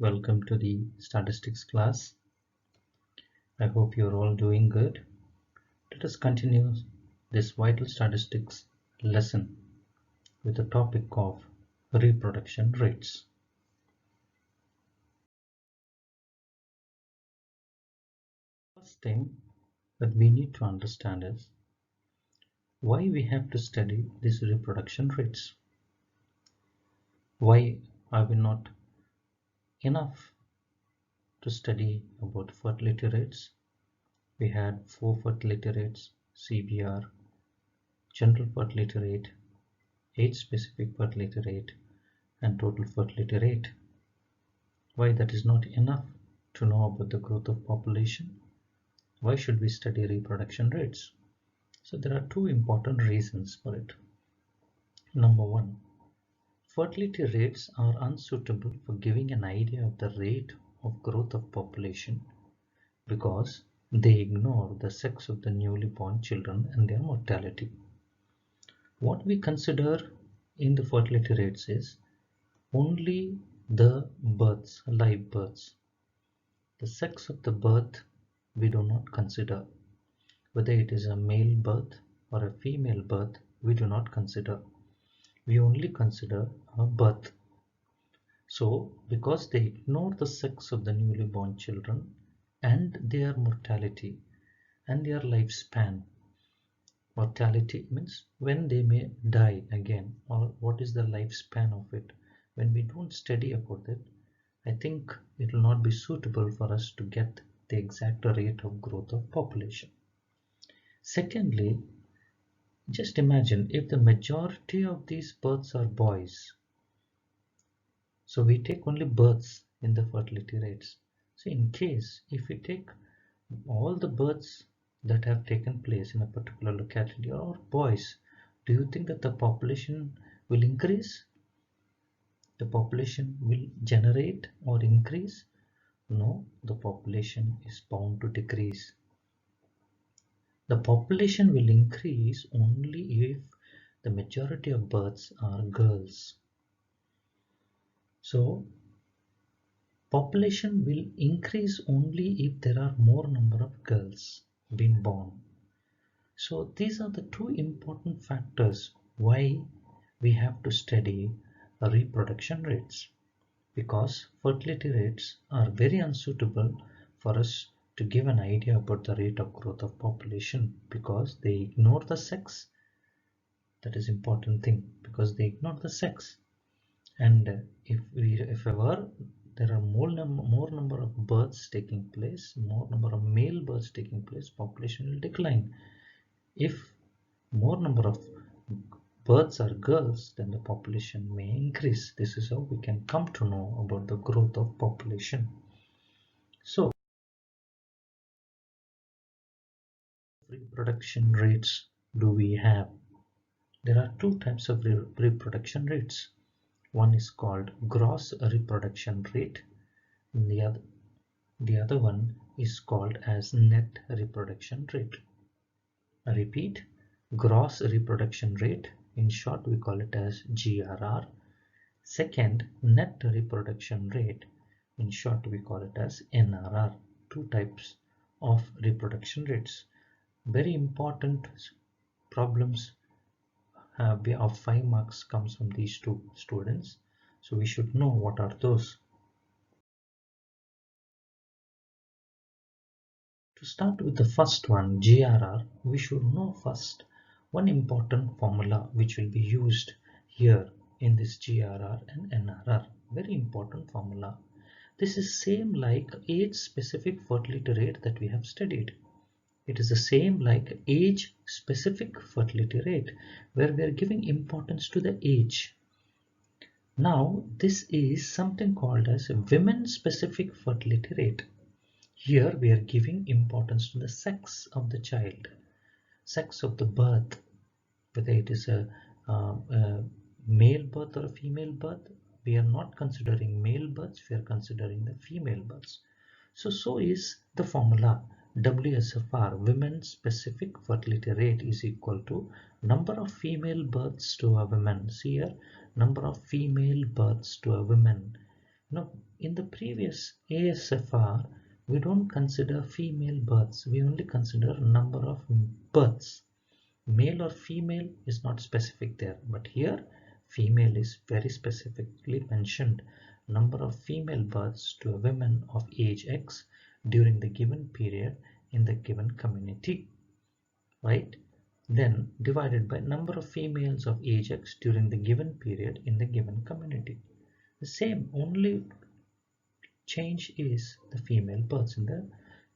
Welcome to the statistics class. I hope you're all doing good. Let us continue this vital statistics lesson with the topic of reproduction rates. First thing that we need to understand is why we have to study these reproduction rates. Why are we not enough to study about fertility rates? We had 4 fertility rates: CBR, general fertility rate, age-specific fertility rate, and total fertility rate. Why that is not enough to know about the growth of population? Why should we study reproduction rates? So there are two important reasons for it. Number one, fertility rates are unsuitable for giving an idea of the rate of growth of population because they ignore the sex of the newly born children and their mortality. What we consider in the fertility rates is only the births, live births. The sex of the birth we do not consider. Whether it is a male birth or a female birth, we do not consider. We only consider a birth. So, because they ignore the sex of the newly born children and their mortality and their lifespan. Mortality means when they may die again, or what is the lifespan of it. When we don't study about it, I think it will not be suitable for us to get the exact rate of growth of population. Secondly, just imagine if the majority of these births are boys. So we take only births in the fertility rates. So in case if we take all the births that have taken place in a particular locality are boys, do you think that the population will increase? The population will generate or increase? No, the population is bound to decrease. The population will increase only if the majority of births are girls. So, population will increase only if there are more number of girls being born. So, these are the two important factors why we have to study reproduction rates, because fertility rates are very unsuitable for us to give an idea about the rate of growth of population because they ignore the sex. That is important thing, because they ignore the sex. And if ever there are more number of births taking place, more number of male births taking place, population will decline. If more number of births are girls, then the population may increase. This is how we can come to know about the growth of population. So, reproduction rates do we have? There are two types of reproduction rates. One is called gross reproduction rate, and the other one is called as net reproduction rate. I repeat, gross reproduction rate, in short we call it as GRR. Second, net reproduction rate, in short we call it as NRR. Two types of reproduction rates. Very important problems of 5 marks comes from these two students. So we should know what are those. To start with the first one, GRR, we should know first one important formula which will be used here in this GRR and NRR. Very important formula. This is same like age-specific fertility rate that we have studied. It is the same like age-specific fertility rate, where we are giving importance to the age. Now, this is something called as a women-specific fertility rate. Here we are giving importance to the sex of the child, sex of the birth, whether it is a male birth or a female birth. We are not considering male births, we are considering the female births. So is the formula WSFR, women specific fertility rate, is equal to number of female births to a woman. See here, number of female births to a woman. In the previous ASFR, we don't consider female births. We only consider number of births. Male or female is not specific there, but here female is very specifically mentioned. Number of female births to a woman of age X during the given period in the given community, right? Then divided by number of females of age X during the given period in the given community. The same, only change is the female births in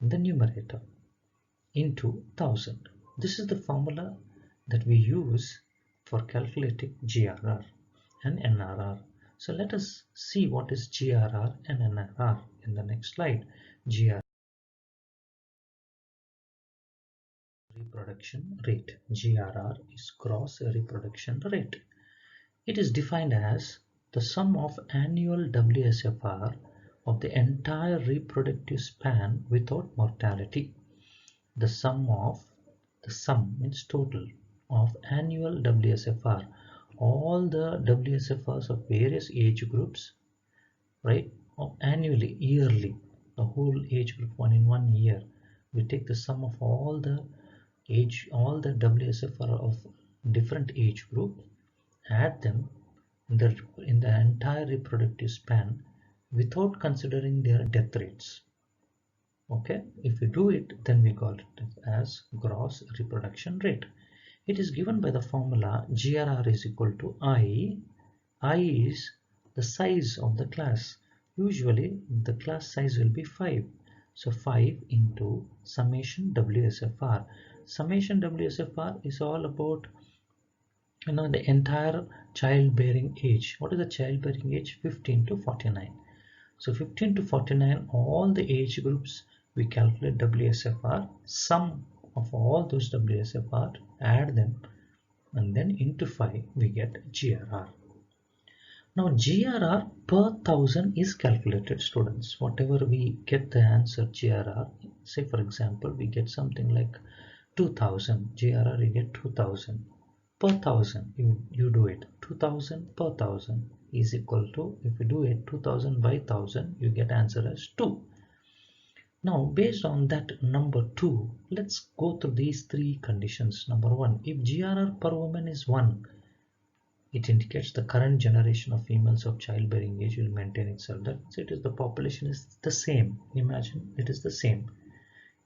the numerator into 1000. This is the formula that we use for calculating GRR and NRR. So let us see what is GRR and NRR in the next slide. GRR, reproduction rate. GRR is gross reproduction rate. It is defined as the sum of annual WSFR of the entire reproductive span without mortality. The sum means total of annual WSFR, all the WSFRs of various age groups, right? Annually, yearly, the whole age group one in 1 year. We take the sum of all the WSFR of different age group, add them in the entire reproductive span without considering their death rates. Okay, if we do it, then we got it as gross reproduction rate. It is given by the formula GRR is equal to I. I is the size of the class. Usually the class size will be 5. So 5 into summation WSFR. Summation WSFR is all about the entire childbearing age. What is the childbearing age? 15 to 49. So 15 to 49, all the age groups, we calculate WSFR, sum of all those WSFR, add them, and then into 5 we get GRR. Now GRR per 1000 is calculated, students. Whatever we get the answer GRR, say for example we get something like 2000, GRR you get 2000 per 1000. You do it 2000 per 1000 is equal to, if you do it 2000 by 1000, you get answer as 2. Now based on that number 2, let's go through these three conditions. Number 1, if GRR per woman is 1, it indicates the current generation of females of childbearing age will maintain itself. That means it is the population is the same. Imagine it is the same.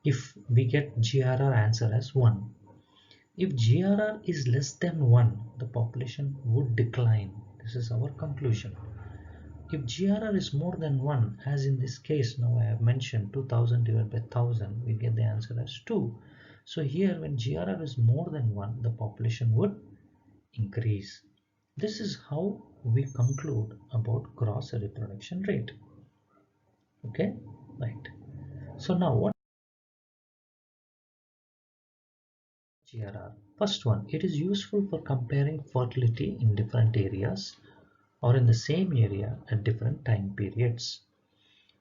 If we get GRR answer as 1, if GRR is less than 1, the population would decline. This is our conclusion. If GRR is more than 1, as in this case, now I have mentioned 2000 divided by 1000, we get the answer as 2. So here when GRR is more than 1, the population would increase. This is how we conclude about gross reproduction rate. Okay, right. So now what GRR? First one, it is useful for comparing fertility in different areas or in the same area at different time periods.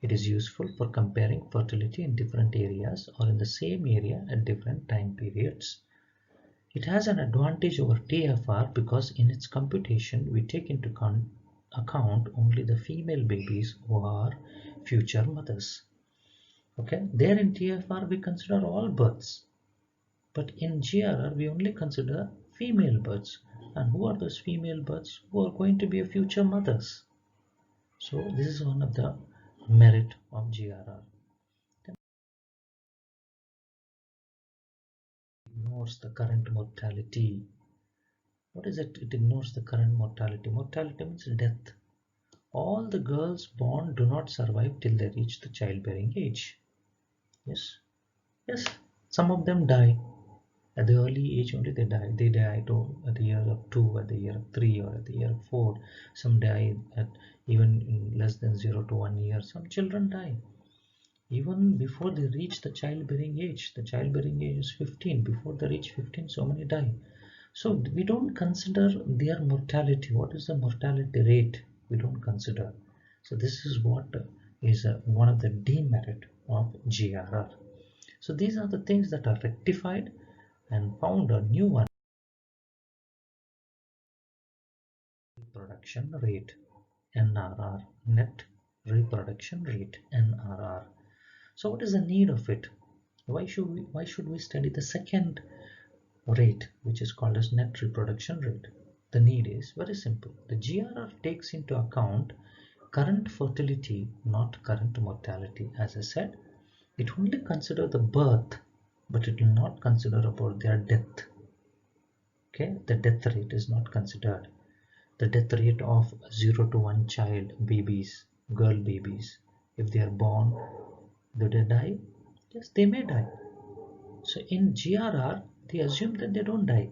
It is useful for comparing fertility in different areas or in the same area at different time periods. It has an advantage over TFR because in its computation we take into account only the female babies who are future mothers. Okay, there in TFR we consider all births, but in GRR we only consider female births. And who are those female births who are going to be future mothers? So this is one of the merit of GRR. It ignores the current mortality. What is it? It ignores the current mortality. Mortality means death. All the girls born do not survive till they reach the childbearing age. Yes, yes. Some of them die at the early age only. They die. They die at the year of 2, at the year of 3, or at the year of 4. Some die at even in less than 0 to 1 year. Some children die even before they reach the childbearing age. The childbearing age is 15. Before they reach 15, so many die. So we don't consider their mortality. What is the mortality rate? We don't consider. So this is what is one of the demerit of GRR. So these are the things that are rectified and found a new one. Reproduction rate, NRR, net reproduction rate, NRR. So what is the need of it? Why should we study the second rate, which is called as net reproduction rate? The need is very simple. The GRR takes into account current fertility, not current mortality. As I said, it only consider the birth, but it will not consider about their death. Okay, the death rate is not considered. The death rate of 0 to 1 child babies, girl babies, if they are born, do they die? Yes, they may die. So in GRR, they assume that they don't die.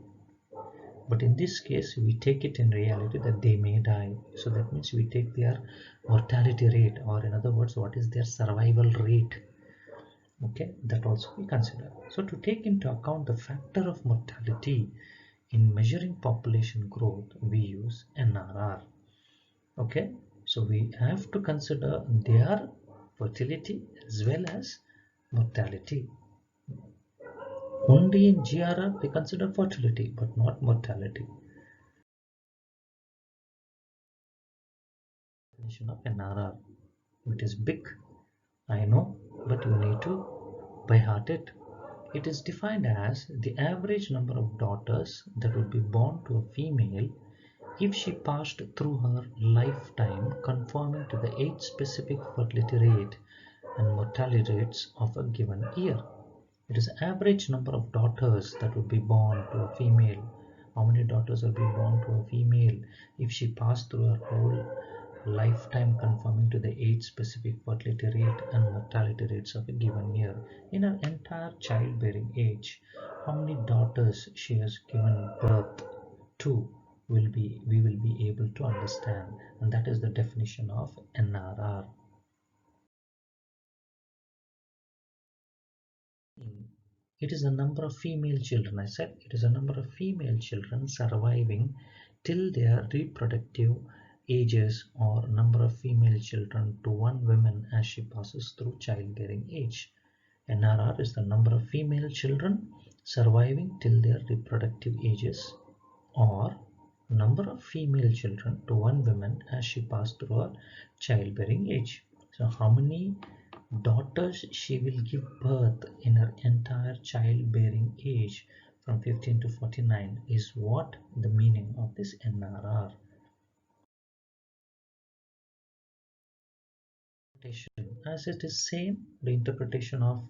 But in this case, we take it in reality that they may die. So that means we take their mortality rate, or in other words, what is their survival rate. Okay, that also we consider. So to take into account the factor of mortality in measuring population growth, we use NRR. Okay, so we have to consider their fertility as well as mortality. Only in GRR we consider fertility but not mortality. Definition of NRR. It is big, I know, but you need to by heart it. It is defined as the average number of daughters that would be born to a female if she passed through her lifetime conforming to the age-specific fertility rate and mortality rates of a given year. It is average number of daughters that would be born to a female. How many daughters will be born to a female if she passed through her whole lifetime conforming to the age-specific fertility rate and mortality rates of a given year in her entire childbearing age? How many daughters she has given birth to we will be able to understand, and that is the definition of NRR. It is the number of female children. I said it is a number of female children surviving till their reproductive ages, or number of female children to one woman as she passes through childbearing age. NRR is the number of female children surviving till their reproductive ages, or number of female children to one woman as she passed through her childbearing age. So how many daughters she will give birth in her entire childbearing age from 15 to 49 is what the meaning of this NRR. As it is same, the interpretation of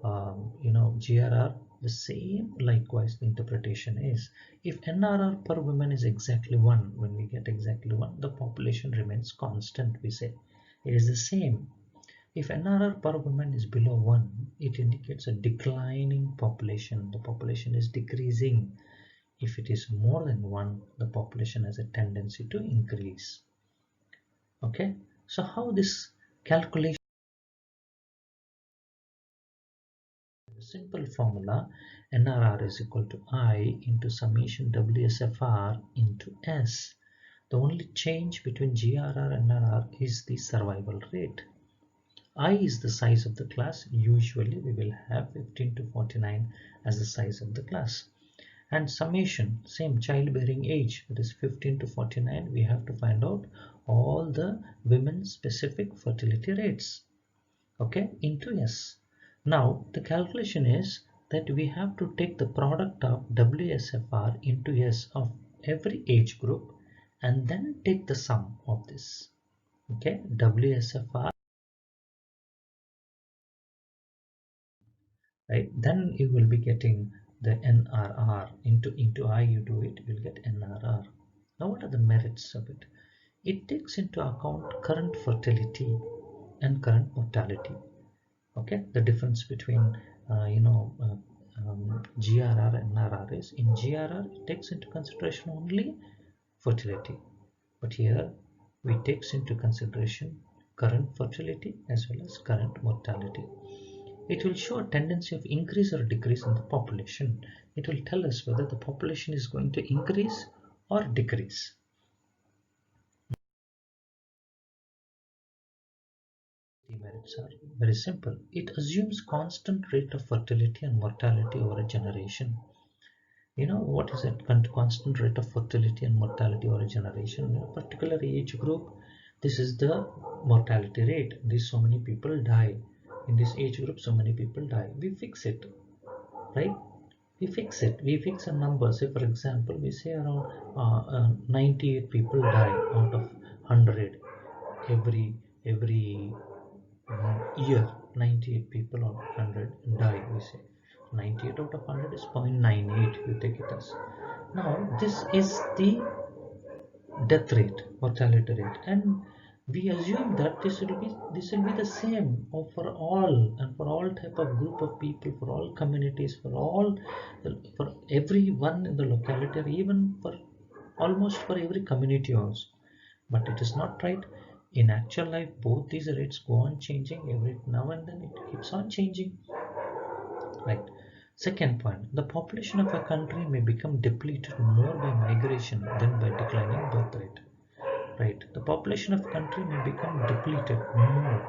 GRR, the same likewise the interpretation is, if NRR per woman is exactly 1, when we get exactly 1, the population remains constant, we say. It is the same. If NRR per woman is below 1, it indicates a declining population. The population is decreasing. If it is more than 1, the population has a tendency to increase. Okay, so how this calculation? Simple formula, NRR is equal to I into summation WSFR into S. The only change between GRR and NRR is the survival rate. I is the size of the class. Usually we will have 15 to 49 as the size of the class. And summation, same childbearing age, that is 15 to 49, we have to find out all the women specific fertility rates, okay, into S. Now the calculation is that we have to take the product of WSFR into S of every age group and then take the sum of this. Okay, WSFR, right? Then you will be getting the NRR into I, you do it, you will get NRR. Now what are the merits of it? It takes into account current fertility and current mortality. Okay, the difference between GRR and NRR is, in GRR it takes into consideration only fertility, but here we takes into consideration current fertility as well as current mortality. It will show a tendency of increase or decrease in the population. It will tell us whether the population is going to increase or decrease. Demerits are very simple. It assumes constant rate of fertility and mortality over a generation. You know what is that constant rate of fertility and mortality over a generation? In a particular age group, This is the mortality rate. This so many people die. In this age group, so many people die. We fix it, right? We fix it. We fix a number. Say for example, we say around 98 people die out of 100 every year. 98 people out of 100 die. We say 98 out of 100 is 0.98. You take it as. Now this is the death rate, mortality rate, and we assume that this will be the same for all, and for all type of group of people, for all communities, for everyone in the locality, or even for almost for every community also. But it is not right. In actual life, both these rates go on changing every now and then. It keeps on changing, right? Second point, the population of a country may become depleted more by migration than by declining birth rate. Right, the population of country may become depleted more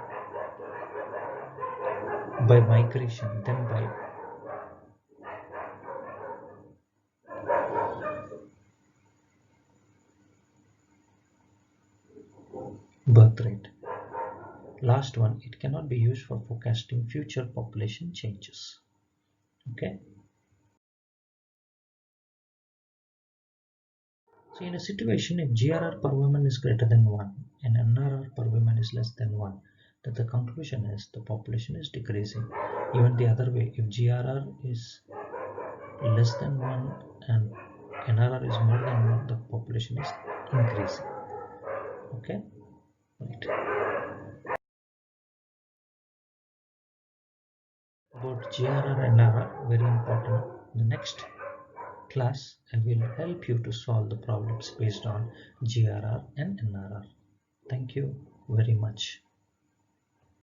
by migration than by birth rate. Last one, it cannot be used for forecasting future population changes. Okay. So in a situation, if GRR per woman is greater than 1 and NRR per woman is less than 1, that the conclusion is the population is decreasing. Even the other way, if GRR is less than 1 and NRR is more than 1, the population is increasing. Okay, right. About GRR and NRR, very important. The next class, I will help you to solve the problems based on GRR and NRR. Thank you very much.